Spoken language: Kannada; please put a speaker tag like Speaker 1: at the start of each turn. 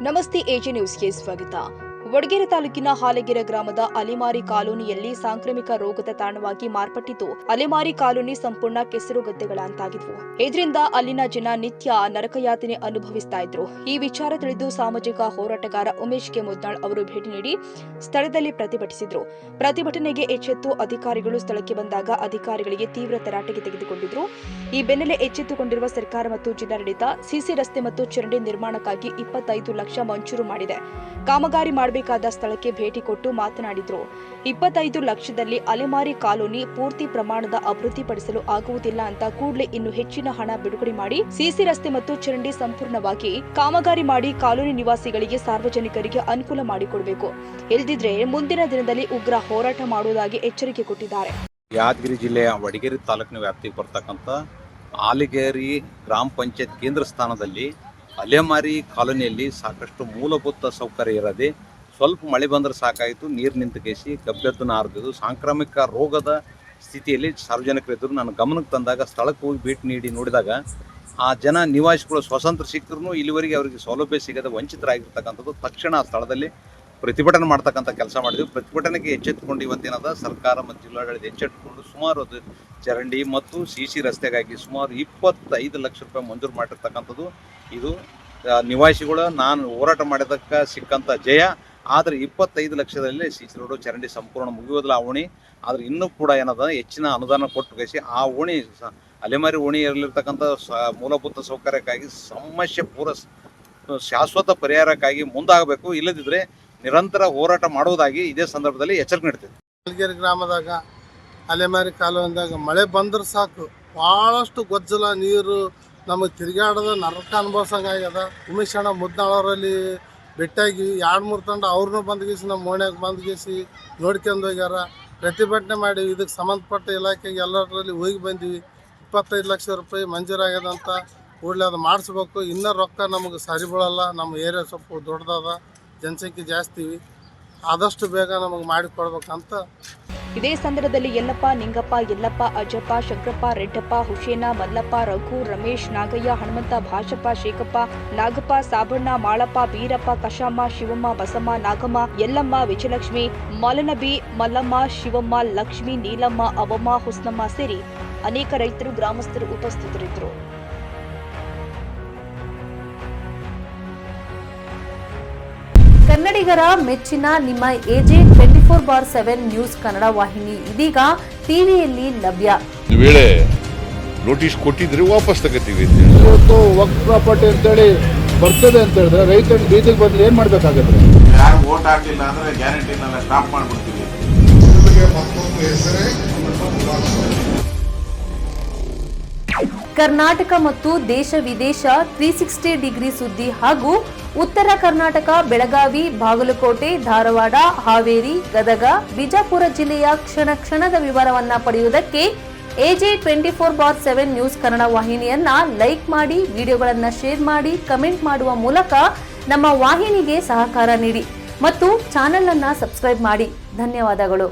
Speaker 1: ನಮಸ್ತೆ ಎಜೆ ನ್ಯೂಸ್ಗೆ ಸ್ವಾಗತ. ವಡಗೇರೆ ತಾಲೂಕಿನ ಹಾಲಗೆರೆ ಗ್ರಾಮದ ಅಲೆಮಾರಿ ಕಾಲೋನಿಯಲ್ಲಿ ಸಾಂಕ್ರಾಮಿಕ ರೋಗದ ತಾಣವಾಗಿ ಮಾರ್ಪಟ್ಟಿದ್ದು, ಅಲೆಮಾರಿ ಕಾಲೋನಿ ಸಂಪೂರ್ಣ ಕೆಸರು ಗದ್ದೆಗಳಂತಾಗಿದ್ವು. ಇದರಿಂದ ಅಲ್ಲಿನ ಜನ ನಿತ್ಯ ನರಕಯಾತನೆ ಅನುಭವಿಸ್ತಾ ಇದ್ರು. ಈ ವಿಚಾರ ತಿಳಿದು ಸಾಮಾಜಿಕ ಹೋರಾಟಗಾರ ಉಮೇಶ್ ಕೆ ಮುದ್ನಾಳ್ ಅವರು ಭೇಟಿ ನೀಡಿ ಸ್ಥಳದಲ್ಲಿ ಪ್ರತಿಭಟಿಸಿದ್ರು. ಪ್ರತಿಭಟನೆಗೆ ಎಚ್ಚೆತ್ತು ಅಧಿಕಾರಿಗಳು ಸ್ಥಳಕ್ಕೆ ಬಂದಾಗ ಅಧಿಕಾರಿಗಳಿಗೆ ತೀವ್ರ ತರಾಟೆಗೆ ತೆಗೆದುಕೊಂಡಿದ್ರು. ಈ ಬೆನ್ನಲ್ಲೇ ಎಚ್ಚೆತ್ತುಕೊಂಡಿರುವ ಸರ್ಕಾರ ಮತ್ತು ಜಿಲ್ಲಾಡಳಿತ ಸಿಸಿ ರಸ್ತೆ ಮತ್ತು ಚರಂಡಿ ನಿರ್ಮಾಣಕ್ಕಾಗಿ 25 ಲಕ್ಷ ಮಂಜೂರು ಮಾಡಿದೆ. ಕಾಮಗಾರಿ ಮಾಡಬೇಕಾದ ಸ್ಥಳಕ್ಕೆ ಭೇಟಿ ಕೊಟ್ಟು ಮಾತನಾಡಿದ್ರು. 25 ಲಕ್ಷದಲ್ಲಿ ಅಲೆಮಾರಿ ಕಾಲೋನಿ ಪೂರ್ತಿ ಪ್ರಮಾಣದ ಅಭಿವೃದ್ಧಿಪಡಿಸಲು ಆಗುವುದಿಲ್ಲ ಅಂತ ಕೂಡಲೇ ಇನ್ನು ಹೆಚ್ಚಿನ ಹಣ ಬಿಡುಗಡೆ ಮಾಡಿ ಸಿಸಿ ರಸ್ತೆ ಮತ್ತು ಚರಂಡಿ ಸಂಪೂರ್ಣವಾಗಿ ಕಾಮಗಾರಿ ಮಾಡಿ ಕಾಲೋನಿ ನಿವಾಸಿಗಳಿಗೆ ಸಾರ್ವಜನಿಕರಿಗೆ ಅನುಕೂಲ ಮಾಡಿಕೊಡಬೇಕು. ಇಲ್ಲದಿದ್ರೆ ಮುಂದಿನ ದಿನದಲ್ಲಿ ಉಗ್ರ ಹೋರಾಟ ಮಾಡುವುದಾಗಿ ಎಚ್ಚರಿಕೆ ಕೊಟ್ಟಿದ್ದಾರೆ.
Speaker 2: ಯಾದಗಿರಿ ಜಿಲ್ಲೆಯ ವಡಗೇರಿ ತಾಲೂಕಿನ ವ್ಯಾಪ್ತಿಗೆ ಬರ್ತಕ್ಕಂಥ ಆಲಿಗೇರಿ ಗ್ರಾಮ ಪಂಚಾಯತ್ ಕೇಂದ್ರ ಸ್ಥಾನದಲ್ಲಿ ಅಲೆಮಾರಿ ಕಾಲೋನಿಯಲ್ಲಿ ಸಾಕಷ್ಟು ಮೂಲಭೂತ ಸೌಕರ್ಯ ಇರದೆ ಸ್ವಲ್ಪ ಮಳೆ ಬಂದರೆ ಸಾಕಾಯಿತು, ನೀರು ನಿಂತು ಕೇಸಿ ಗಬ್ಬೆದ್ದು ನಾರ್ದು ಸಾಂಕ್ರಾಮಿಕ ರೋಗದ ಸ್ಥಿತಿಯಲ್ಲಿ ಸಾರ್ವಜನಿಕರಿದ್ದರು. ನನ್ನ ಗಮನಕ್ಕೆ ತಂದಾಗ ಸ್ಥಳಕ್ಕೆ ಹೋಗಿ ಭೇಟಿ ನೀಡಿ ನೋಡಿದಾಗ ಆ ಜನ ನಿವಾಸಿಗಳು ಸ್ವಾತಂತ್ರ್ಯ ಸಿಕ್ಕರೂ ಇಲ್ಲಿವರೆಗೆ ಅವರಿಗೆ ಸೌಲಭ್ಯ ಸಿಗದೆ ವಂಚಿತರಾಗಿರ್ತಕ್ಕಂಥದ್ದು. ತಕ್ಷಣ ಆ ಸ್ಥಳದಲ್ಲಿ ಪ್ರತಿಭಟನೆ ಮಾಡ್ತಕ್ಕಂಥ ಕೆಲಸ ಮಾಡಿದ್ವಿ. ಪ್ರತಿಭಟನೆಗೆ ಎಚ್ಚೆತ್ತುಕೊಂಡು ಇವತ್ತೇನಾದ ಸರ್ಕಾರ ಮತ್ತು ಜಿಲ್ಲಾಡಳಿತ ಎಚ್ಚೆತ್ತುಕೊಂಡು ಸುಮಾರು ಚರಂಡಿ ಮತ್ತು ಸಿಸಿ ರಸ್ತೆಗಾಗಿ ಸುಮಾರು 25 ಲಕ್ಷ ರೂಪಾಯಿ ಮಂಜೂರು ಮಾಡಿರ್ತಕ್ಕಂಥದ್ದು. ಇದು ನಿವಾಸಿಗಳು ನಾನು ಹೋರಾಟ ಮಾಡಿದ್ದಕ್ಕೆ ಸಿಕ್ಕಂಥ ಜಯ. ಆದರೆ 25 ಲಕ್ಷದಲ್ಲಿ ಸಿಸಿ ರೋಡು ಚರಂಡಿ ಸಂಪೂರ್ಣ ಮುಗಿಯೋದಿಲ್ಲ ಆ ಓಣಿ. ಆದರೆ ಇನ್ನೂ ಕೂಡ ಏನದ ಹೆಚ್ಚಿನ ಅನುದಾನ ಕೊಟ್ಟು ಕಳಿಸಿ ಆ ಓಣಿ ಅಲೆಮಾರಿ ಓಣಿಯಲ್ಲಿರ್ತಕ್ಕಂಥ ಮೂಲಭೂತ ಸೌಕರ್ಯಕ್ಕಾಗಿ ಸಮಸ್ಯೆ ಶಾಶ್ವತ ಪರಿಹಾರಕ್ಕಾಗಿ ಮುಂದಾಗಬೇಕು. ಇಲ್ಲದಿದ್ದರೆ ನಿರಂತರ ಹೋರಾಟ ಮಾಡುವುದಾಗಿ ಇದೇ ಸಂದರ್ಭದಲ್ಲಿ ಎಚ್ಚರಿಕೆ ನೀಡ್ತೀವಿ.
Speaker 3: ಹಾಲಗೆರೆ ಗ್ರಾಮದಾಗ ಅಲೆಮಾರಿ ಕಾಲುವೆದಾಗ ಮಳೆ ಬಂದ್ರೆ ಸಾಕು, ಭಾಳಷ್ಟು ಗೊಜ್ಜಲ ನೀರು ನಮಗೆ ತಿರುಗಾಡೋದು ನರಕ ಅನುಭವಿಸಂಗಾಗ್ಯದ. ಉಮೇಶ್ ಅಣ್ಣ ಮುದ್ನಾಳವರಲ್ಲಿ ಭೇಟಿಯಾಗಿ 2-3 ತಂಡ ಅವ್ರನ್ನೂ ಬಂದ್ಗೀಸಿ ನಮ್ಮ ಓಣ್ಯಾಗ ಬಂದ್ಗೀಸಿ ನೋಡ್ಕೊಂಡು ಹೋಗ್ಯಾರ. ಪ್ರತಿಭಟನೆ ಮಾಡಿ ಇದಕ್ಕೆ ಸಂಬಂಧಪಟ್ಟ ಇಲಾಖೆಗೆ ಎಲ್ಲರಲ್ಲಿ ಹೋಗಿ ಬಂದೀವಿ. 25 ಲಕ್ಷ ರೂಪಾಯಿ ಮಂಜೂರಾಗ್ಯದಂತ ಕೂಡಲೇ ಅದು ಮಾಡಿಸ್ಬೇಕು. ಇನ್ನೂ ರೊಕ್ಕ ನಮಗೆ ಸರಿ ಬೀಳಲ್ಲ. ನಮ್ಮ ಏರಿಯಾ ಸ್ವಲ್ಪ ದೊಡ್ಡದಾದ, ಜನಸಂಖ್ಯೆ ಜಾಸ್ತಿ, ಆದಷ್ಟು ಬೇಗ ನಮಗೆ ಮಾಡಿಕೊಡ್ಬೇಕಂತ.
Speaker 1: ಇದೇ ಸಂದರ್ಭದಲ್ಲಿ ಯಲ್ಲಪ್ಪ, ನಿಂಗಪ್ಪ, ಯಲ್ಲಪ್ಪ, ಅಜ್ಜಪ್ಪ, ಶಂಕರಪ್ಪ, ರೆಡ್ಡಪ್ಪ, ಹುಸೇನ, ಮಲ್ಲಪ್ಪ, ರಘು, ರಮೇಶ್, ನಾಗಯ್ಯ, ಹನುಮಂತ, ಭಾಷಪ್ಪ, ಶೇಖಪ್ಪ, ನಾಗಪ್ಪ, ಸಾಬಣ್ಣ, ಮಾಳಪ್ಪ, ಬೀರಪ್ಪ, ಕಶಮ್ಮ, ಶಿವಮ್ಮ, ಬಸಮ್ಮ, ನಾಗಮ್ಮ, ಯಲ್ಲಮ್ಮ, ವಿಜಯಲಕ್ಷ್ಮಿ, ಮಲನಬಿ, ಮಲ್ಲಮ್ಮ, ಶಿವಮ್ಮ, ಲಕ್ಷ್ಮಿ, ನೀಲಮ್ಮ, ಅವಮ್ಮ, ಹುಸ್ನಮ್ಮ ಸೇರಿ ಅನೇಕ ರೈತರು, ಗ್ರಾಮಸ್ಥರು ಉಪಸ್ಥಿತರಿದ್ದರು.
Speaker 4: ಕನ್ನಡಿಗರ ಮೆಚ್ಚಿನ ನಿಮ್ಮ ಎಜೆ 24/7 ನ್ಯೂಸ್ ಕನ್ನಡ ವಾಹಿನಿ ಇದೀಗ ಟಿವಿಯಲ್ಲಿ ಲಭ್ಯ.
Speaker 5: ಒಂದು ವೇಳೆ ನೋಟಿಸ್ ಕೊಟ್ಟಿದ್ರೆ ವಾಪಸ್ ತಗೋತೀವಿ.
Speaker 6: ಇವತ್ತು ವಕ್ಫ್ ಪ್ರಾಪರ್ಟಿ ಅಂತೇಳಿ ಬರ್ತದೆ ಅಂತ ಹೇಳಿದ್ರೆ ರೈತರು ಬೀದಿಗೆ ಬಂದ್ರೆ ಏನ್ ಮಾಡ್ಬೇಕಾಗತ್ತೆ?
Speaker 7: ಯಾರು ವೋಟ್ ಹಾಕಲಿಲ್ಲ ಅಂದ್ರೆ ಗ್ಯಾರಂಟಿನೆಲ್ಲ ಸ್ಟಾಪ್ ಮಾಡ್ಬಿಡ್ತೀವಿ.
Speaker 4: ಕರ್ನಾಟಕ ಮತ್ತು ದೇಶ ವಿದೇಶ 360 ಡಿಗ್ರಿ ಸುದ್ದಿ ಹಾಗೂ ಉತ್ತರ ಕರ್ನಾಟಕ, ಬೆಳಗಾವಿ, ಬಾಗಲಕೋಟೆ, ಧಾರವಾಡ, ಹಾವೇರಿ, ಗದಗ, ಬಿಜಾಪುರ ಜಿಲ್ಲೆಯ ಕ್ಷಣ ಕ್ಷಣದ ವಿವರವನ್ನ ಪಡೆಯುವುದಕ್ಕೆ ಎಜೆ 24/7 ನ್ಯೂಸ್ ಕನ್ನಡ ವಾಹಿನಿಯನ್ನ ಲೈಕ್ ಮಾಡಿ, ವಿಡಿಯೋಗಳನ್ನ ಶೇರ್ ಮಾಡಿ, ಕಮೆಂಟ್ ಮಾಡುವ ಮೂಲಕ ನಮ್ಮ ವಾಹಿನಿಗೆ ಸಹಕಾರ ನೀಡಿ ಮತ್ತು ಚಾನೆಲ್ ಅನ್ನ ಸಬ್ಸ್ಕ್ರೈಬ್ ಮಾಡಿ. ಧನ್ಯವಾದಗಳು.